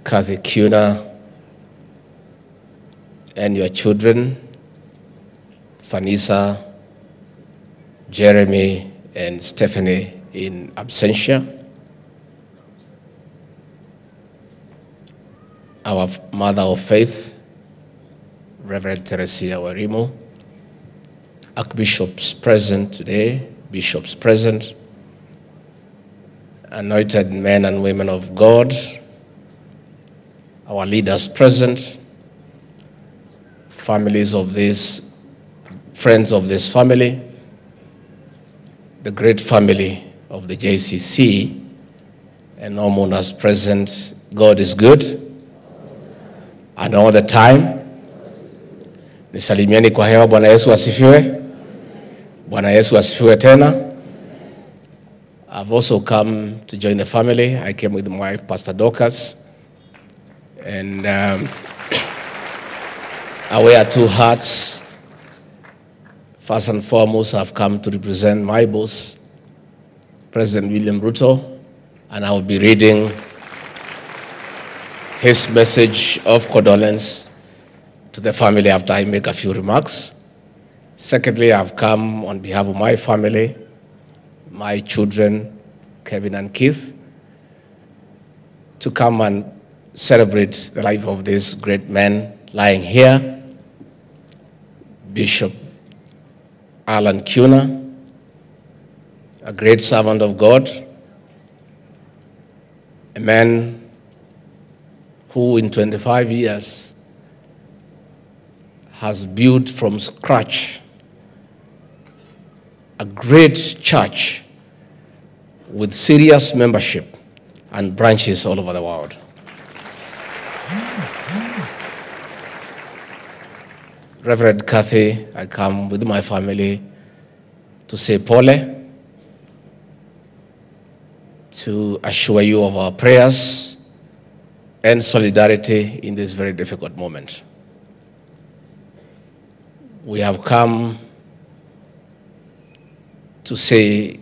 Rigathi, Kiuna, and your children, Vanessa, Jeremy, and Stephanie in absentia. Our Mother of Faith, Reverend Teresia Warimo, Archbishops present today, bishops present, anointed men and women of God, our leaders present, families of this, friends of this family, the great family of the JCC, and all mourners present. God is good, and all the time. Nisalimieni kwa hewa. Bwana Yesu asifiwe. Bwana Yesu asifiwe tena. I've also come to join the family. I came with my wife, Pastor Dorcas, and I wear two hats. First and foremost, I've come to represent my boss, President William Ruto, and I will be reading his message of condolence to the family after I make a few remarks. Secondly, I've come on behalf of my family, my children, Kevin and Keith, to come and celebrate the life of this great man lying here, Bishop Allan Kiuna, a great servant of God, a man who in 25 years has built from scratch a great church with serious membership and branches all over the world. Reverend Kathy, I come with my family to say pole, to assure you of our prayers and solidarity in this very difficult moment. We have come to say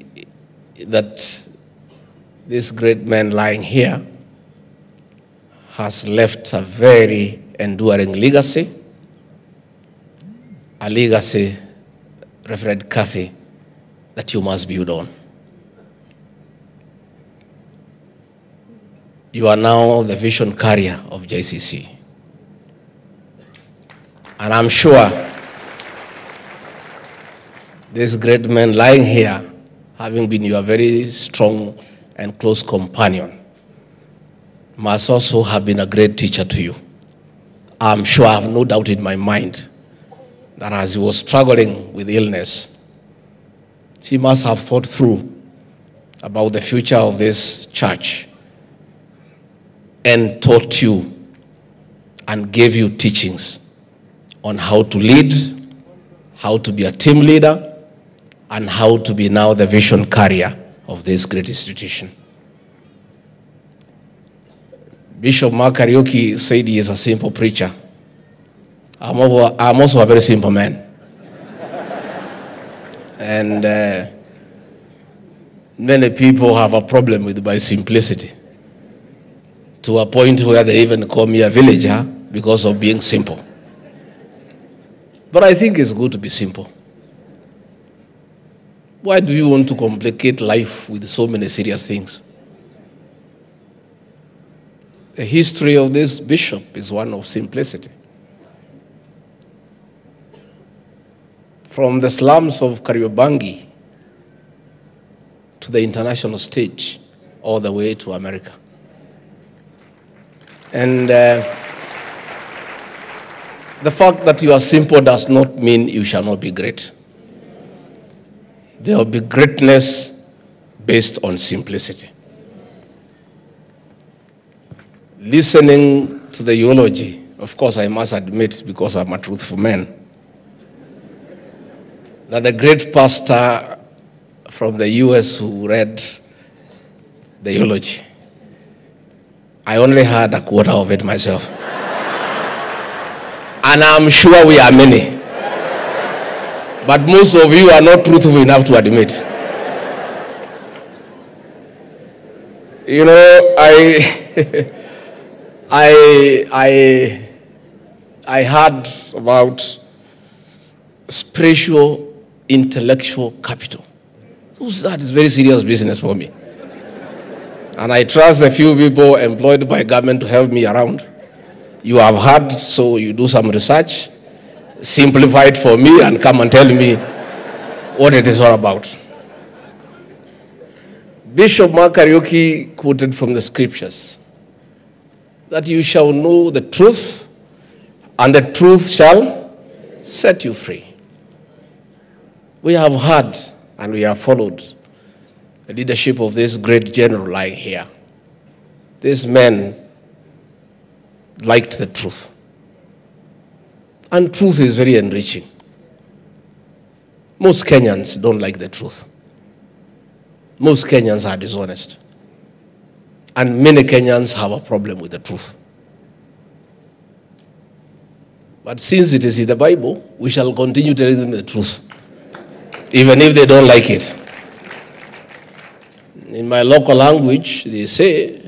that this great man lying here has left a very enduring legacy, a legacy, Reverend Kathy, that you must build on. You are now the vision carrier of JCC. And I'm sure this great man lying here, having been your very strong and close companion, must also have been a great teacher to you. I'm sure, I have no doubt in my mind that as he was struggling with illness, he must have thought through about the future of this church and taught you and gave you teachings on how to lead, how to be a team leader, and how to be now the vision carrier of this great institution. Bishop Mark Kariuki said he is a simple preacher. I'm also a very simple man. And many people have a problem with my simplicity, to a point where they even call me a villager because of being simple. But I think it's good to be simple. Why do you want to complicate life with so many serious things? The history of this bishop is one of simplicity. From the slums of Kariobangi to the international stage, all the way to America. And the fact that you are simple does not mean you shall not be great. There will be greatness based on simplicity. Listening to the eulogy, of course I must admit, because I'm a truthful man, that the great pastor from the US who read the eulogy, I only heard a quarter of it myself. And I'm sure we are many. But most of you are not truthful enough to admit. You know, I heard about spiritual, intellectual capital. That is very serious business for me. And I trust a few people employed by government to help me around. You have heard, so you do some research, simplify it for me, and come and tell me what it is all about. Bishop Kariuki quoted from the scriptures that you shall know the truth, and the truth shall set you free. We have heard and we have followed the leadership of this great general lying here. These men liked the truth. And truth is very enriching. Most Kenyans don't like the truth. Most Kenyans are dishonest. And many Kenyans have a problem with the truth. But since it is in the Bible, we shall continue telling them the truth, even if they don't like it. In my local language, they say,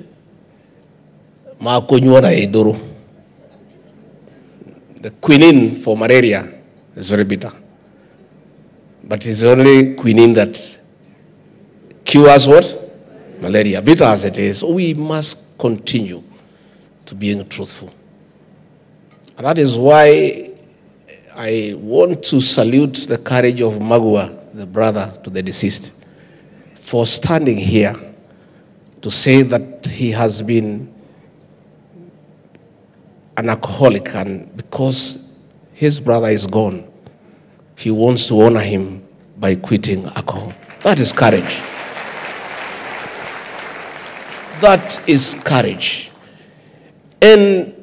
the quinine for malaria is very bitter. But it's only quinine that cures what? Malaria. Bitter as it is, we must continue to being truthful. And that is why I want to salute the courage of Magua, the brother to the deceased, for standing here to say that he has been an alcoholic, and because his brother is gone, he wants to honor him by quitting alcohol. That is courage. That is courage. And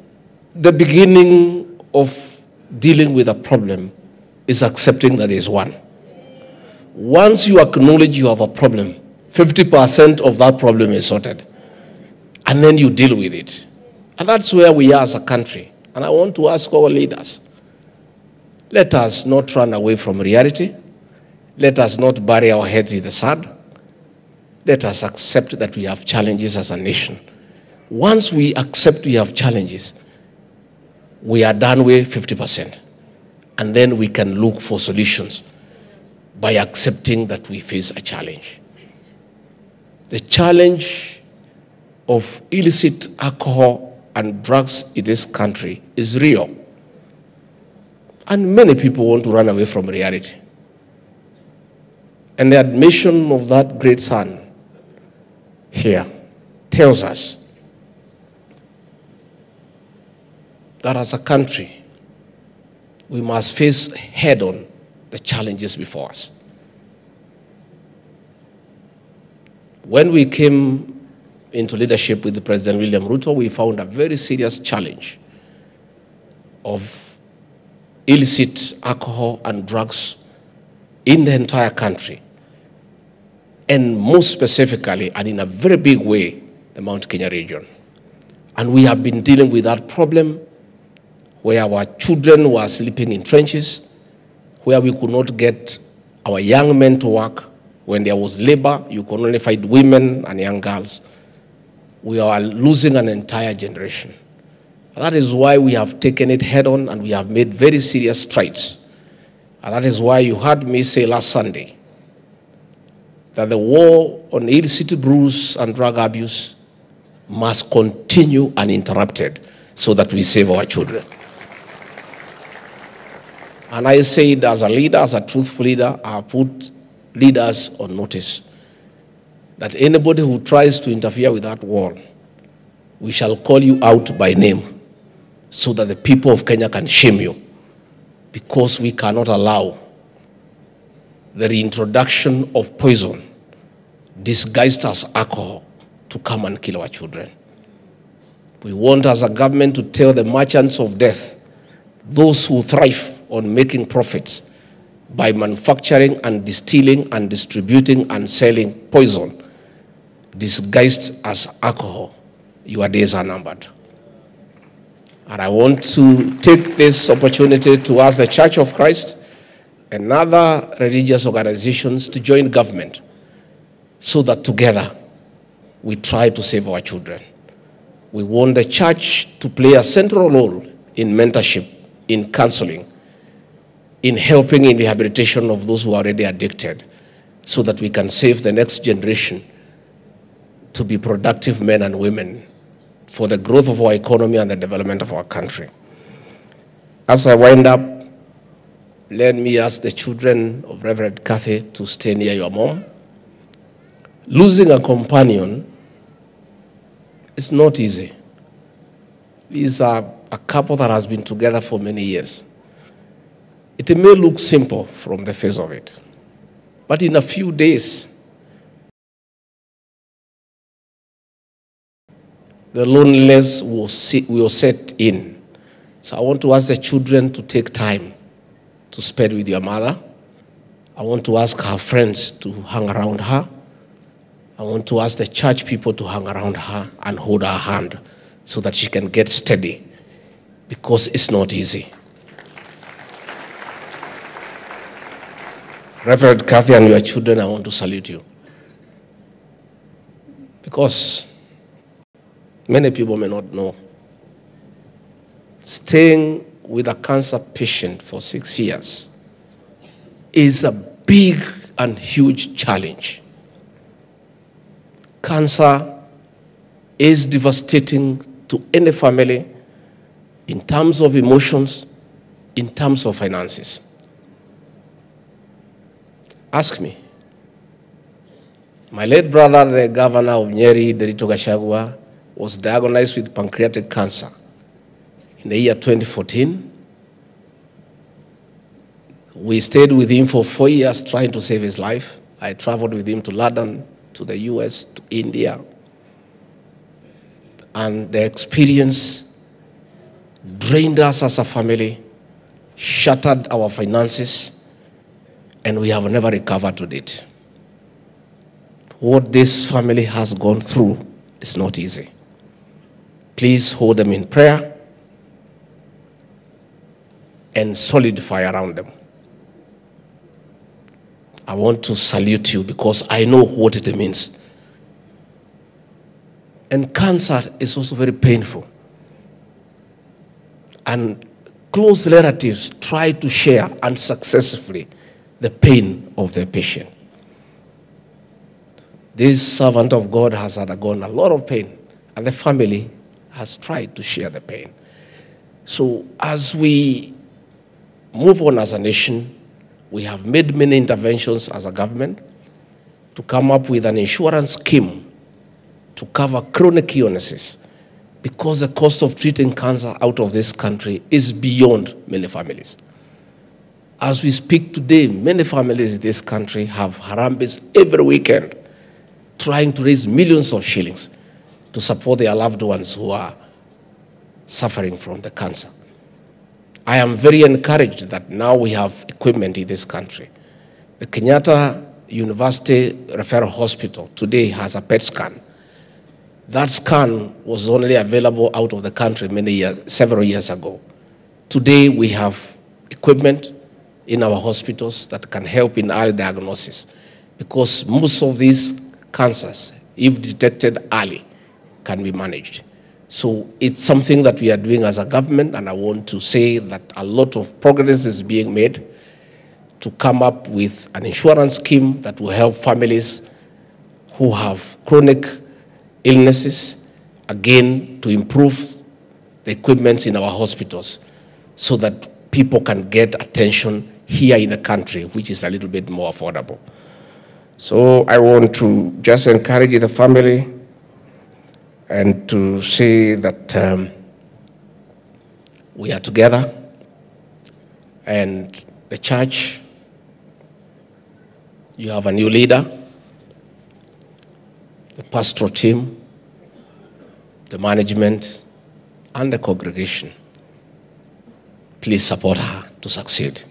the beginning of dealing with a problem is accepting that there is one. Once you acknowledge you have a problem, 50% of that problem is sorted. And then you deal with it. And that's where we are as a country. And I want to ask our leaders, let us not run away from reality. Let us not bury our heads in the sand. Let us accept that we have challenges as a nation. Once we accept we have challenges, we are done with 50%. And then we can look for solutions by accepting that we face a challenge. The challenge of illicit alcohol and drugs in this country is real. And many people want to run away from reality. And the admission of that great son here tells us that as a country, we must face head-on the challenges before us. When we came into leadership with President William Ruto, we found a very serious challenge of illicit alcohol and drugs in the entire country, and most specifically, and in a very big way, the Mount Kenya region. And we have been dealing with that problem where our children were sleeping in trenches, where we could not get our young men to work. When there was labor, you could only find women and young girls. We are losing an entire generation. That is why we have taken it head on, and we have made very serious strides. And that is why you heard me say last Sunday that the war on illicit brews and drug abuse must continue uninterrupted so that we save our children. And I said, as a leader, as a truthful leader, I put leaders on notice that anybody who tries to interfere with that war, we shall call you out by name so that the people of Kenya can shame you, because we cannot allow the reintroduction of poison disguised as alcohol to come and kill our children. We want as a government to tell the merchants of death, those who thrive on making profits by manufacturing and distilling and distributing and selling poison disguised as alcohol, your days are numbered. And I want to take this opportunity to ask the Church of Christ and other religious organizations to join government so that together we try to save our children. We want the church to play a central role in mentorship, in counseling, in helping in the rehabilitation of those who are already addicted, so that we can save the next generation to be productive men and women for the growth of our economy and the development of our country. As I wind up, let me ask the children of Reverend Kathy to stay near your mom. Losing a companion is not easy. These are a couple that has been together for many years. It may look simple from the face of it, but in a few days, the loneliness will set in. So I want to ask the children to take time to spend with your mother. I want to ask her friends to hang around her. I want to ask the church people to hang around her and hold her hand so that she can get steady, because it's not easy. Reverend Kathy and your children, I want to salute you, because many people may not know. Staying with a cancer patient for 6 years is a big and huge challenge. Cancer is devastating to any family in terms of emotions, in terms of finances. Ask me. My late brother, the governor of Nyeri, Gachagua, was diagnosed with pancreatic cancer in the year 2014. We stayed with him for 4 years trying to save his life. I traveled with him to London, to the US, to India. And the experience drained us as a family, shattered our finances, and we have never recovered to date. What this family has gone through is not easy. Please hold them in prayer and solidify around them. I want to salute you because I know what it means. And cancer is also very painful. And close relatives try to share unsuccessfully the pain of their patient. This servant of God has undergone a lot of pain, and the family has tried to share the pain. So as we move on as a nation, we have made many interventions as a government to come up with an insurance scheme to cover chronic illnesses, because the cost of treating cancer out of this country is beyond many families. As we speak today, many families in this country have harambes every weekend trying to raise millions of shillings to support their loved ones who are suffering from the cancer. I am very encouraged that now we have equipment in this country. The Kenyatta University Referral Hospital today has a PET scan. That scan was only available out of the country several years ago. Today we have equipment in our hospitals that can help in early diagnosis, because most of these cancers, if detected early, can be managed. So it's something that we are doing as a government, and I want to say that a lot of progress is being made to come up with an insurance scheme that will help families who have chronic illnesses, again, to improve the equipment in our hospitals so that people can get attention here in the country, which is a little bit more affordable. So I want to just encourage the family and to say that we are together, and the church, you have a new leader, the pastoral team, the management, and the congregation. Please support her to succeed.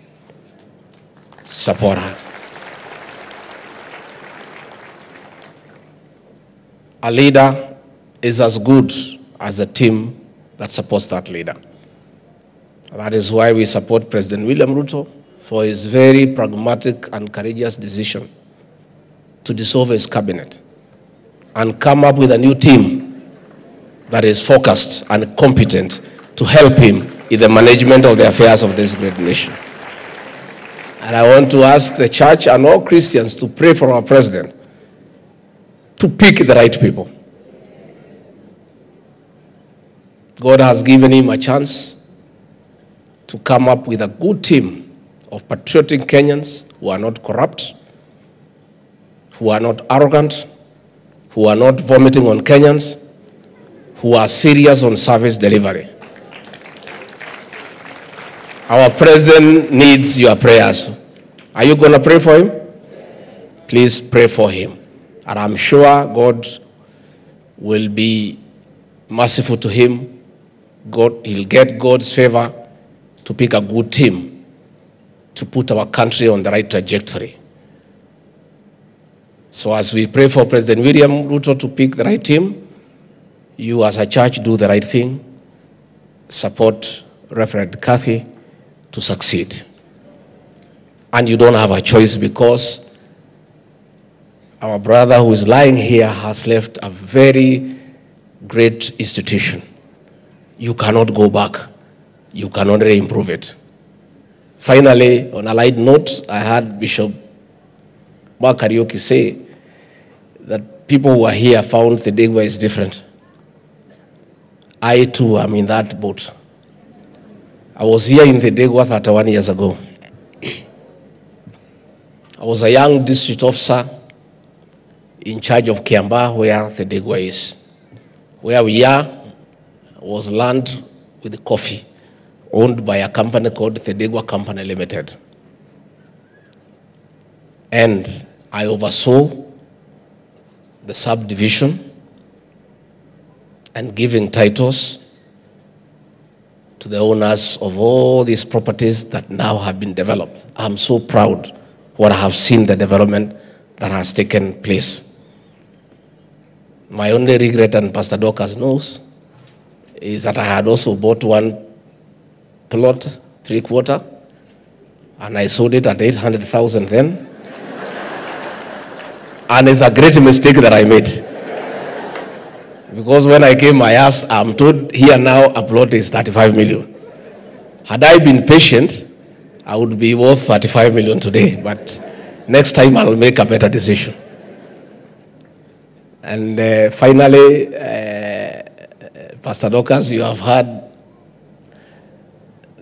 Support her. A leader is as good as a team that supports that leader. That is why we support President William Ruto for his very pragmatic and courageous decision to dissolve his cabinet and come up with a new team that is focused and competent to help him in the management of the affairs of this great nation. And I want to ask the church and all Christians to pray for our president to pick the right people. God has given him a chance to come up with a good team of patriotic Kenyans who are not corrupt, who are not arrogant, who are not vomiting on Kenyans, who are serious on service delivery. Our president needs your prayers. Are you going to pray for him? Please pray for him. And I'm sure God will be merciful to him. He'll get God's favor to pick a good team to put our country on the right trajectory. So as we pray for President William Ruto to pick the right team, you as a church do the right thing. Support Reverend Rigathi to succeed. And you don't have a choice, because our brother who is lying here has left a very great institution. You cannot go back. You can only improve it. Finally, on a light note, I heard Bishop Karaoke say that people who are here found the Degwa is different. I too am in that boat. I was here in the Degwa 31 years ago. I was a young district officer in charge of Kiamba, where the Degwa is. Where we are was land with coffee, owned by a company called the Degwa Company Limited. And I oversaw the subdivision and giving titles to the owners of all these properties that now have been developed. I'm so proud what I have seen, the development that has taken place. My only regret, and Pastor Dorcas knows, is that I had also bought one plot, 3/4, and I sold it at 800,000 then. And it's a great mistake that I made. Because when I came, I asked, I'm told here now a plot is 35 million. Had I been patient, I would be worth 35 million today. But next time I'll make a better decision. And finally, Pastor Dorcas, you have heard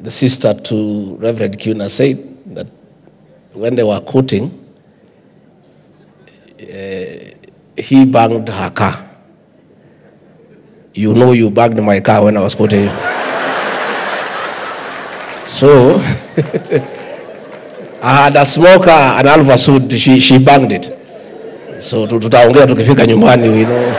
the sister to Reverend Kiuna say that when they were quoting, he banged her car. You know you banged my car when I was quoting you. So, I had a small car, an Alpha suit, she banged it. So, tutaongea tukifika nyumbani, we know.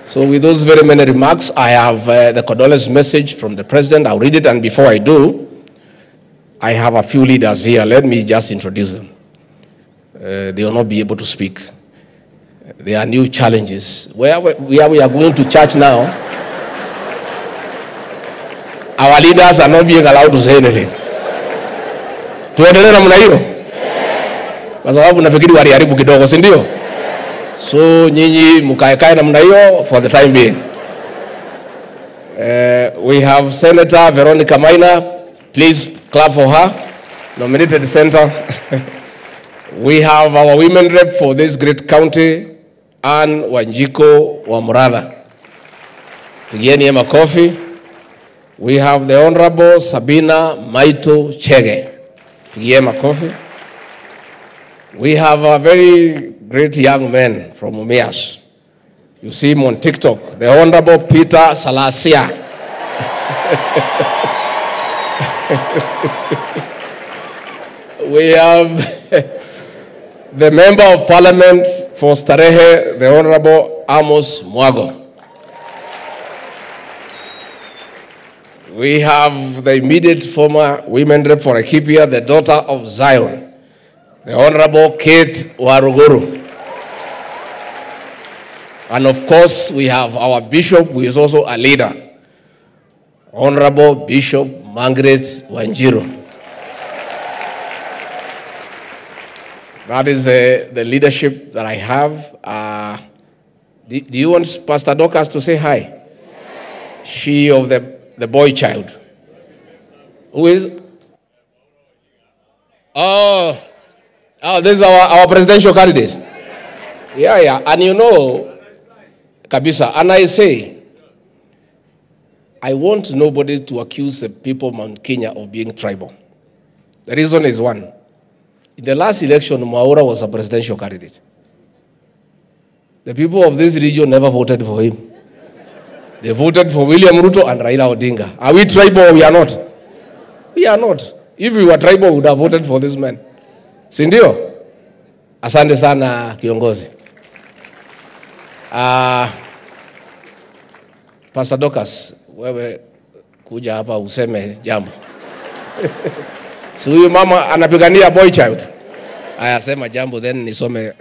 So, with those very many remarks, I have the condolence message from the President. I'll read it, and before I do, I have a few leaders here. Let me just introduce them. They will not be able to speak. There are new challenges. Where we are going to church now, our leaders are not being allowed to say anything. Tuendelee namna hiyo? Kwa sababu nafikiri waliharibu kidogo, si ndio? So nyinyi mkae namna hiyo for the time being. We have Senator Veronica Maina. Please clap for her. Nominated Senator. We have our women rep for this great county, Anne Wanjiko Wamuratha. Pigieni makofi. We have the Honorable Sabina Maito Chege. Pigieni makofi. We have a very great young man from Umias. You see him on TikTok, the Honorable Peter Salasia. We have the Member of Parliament for Starehe, the Honorable Amos Mwago. We have the immediate former women rep for Laikipia, the daughter of Zion, the Honorable Kate Waruguru. And of course, we have our bishop, who is also a leader, Honorable Bishop Margaret Wanjiru. That is the leadership that I have. Do you want Pastor Dorcas to say hi? Yes. She of the boy child. Who is? Oh, this is our presidential candidate. Yeah. And you know, Kabisa, and I say, I want nobody to accuse the people of Mount Kenya of being tribal. The reason is one. In the last election, Mwaura was a presidential candidate. The people of this region never voted for him. They voted for William Ruto and Raila Odinga. Are we tribal or we are not? We are not. If we were tribal, we would have voted for this man. Sindio? Asante sana kiongozi. Pastor Dorcas, wewe kuja hapa useme jambo. Si huyu mama anapigania boy child. Aya, sema jambo then nisome